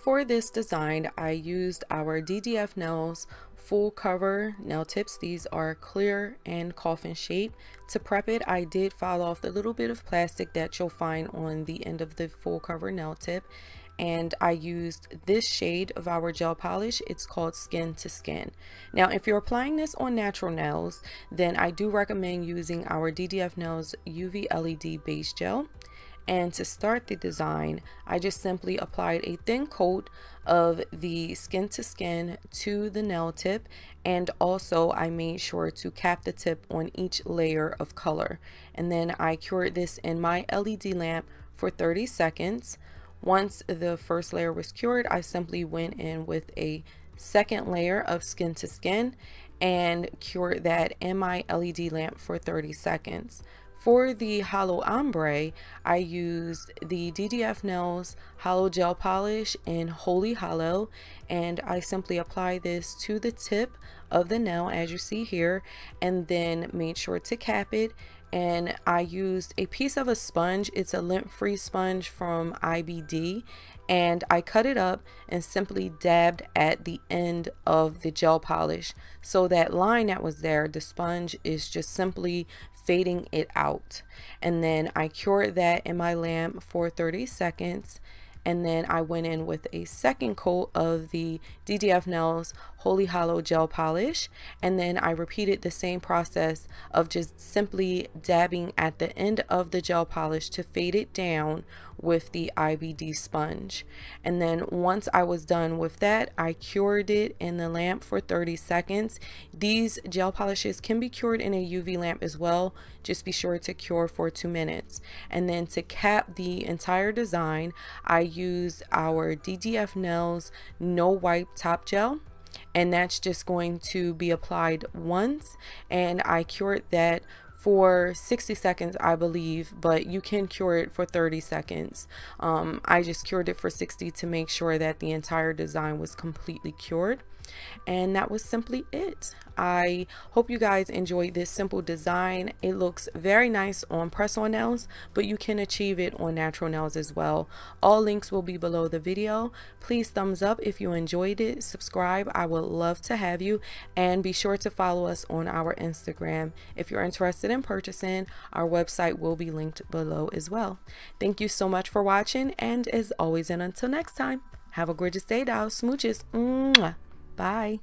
for this design, I used our DDF Nails full cover nail tips. These are clear and coffin shape. To prep it, I did file off the little bit of plastic that you'll find on the end of the full cover nail tip, and I used this shade of our gel polish. It's called Skin to Skin. Now, if you're applying this on natural nails, then I do recommend using our DDF Nails UV LED base gel. And to start the design, I just simply applied a thin coat of the Skin to Skin to the nail tip, and also I made sure to cap the tip on each layer of color. And then I cured this in my LED lamp for 30 seconds. Once the first layer was cured, I simply went in with a second layer of Skin to Skin and cured that in my LED lamp for 30 seconds. For the Holo Ombre, I used the DDF Nails Holo Gel Polish in Holy Hollow, and I simply apply this to the tip of the nail as you see here, and then made sure to cap it. And I used a piece of a sponge. It's a lint-free sponge from IBD, and I cut it up and simply dabbed at the end of the gel polish. So that line that was there, the sponge is just simply fading it out. And then I cured that in my lamp for 30 seconds. And then I went in with a second coat of the DDF Nails Holy Hollow Gel Polish, and then I repeated the same process of just simply dabbing at the end of the gel polish to fade it down with the IBD sponge. And then once I was done with that, I cured it in the lamp for 30 seconds. These gel polishes can be cured in a UV lamp as well. Just be sure to cure for 2 minutes. And then to cap the entire design, I used our DDF Nails No Wipe Top Gel, and that's just going to be applied once, and I cured that for 60 seconds I believe, but you can cure it for 30 seconds. I just cured it for 60 to make sure that the entire design was completely cured. And that was simply it. I hope you guys enjoyed this simple design. It looks very nice on press-on nails, but you can achieve it on natural nails as well. All links will be below the video. Please thumbs up if you enjoyed it. Subscribe. I would love to have you. And be sure to follow us on our Instagram. If you're interested in purchasing, our website will be linked below as well. Thank you so much for watching, and as always, and until next time, have a gorgeous day, dolls. Smooches. Mwah. Bye.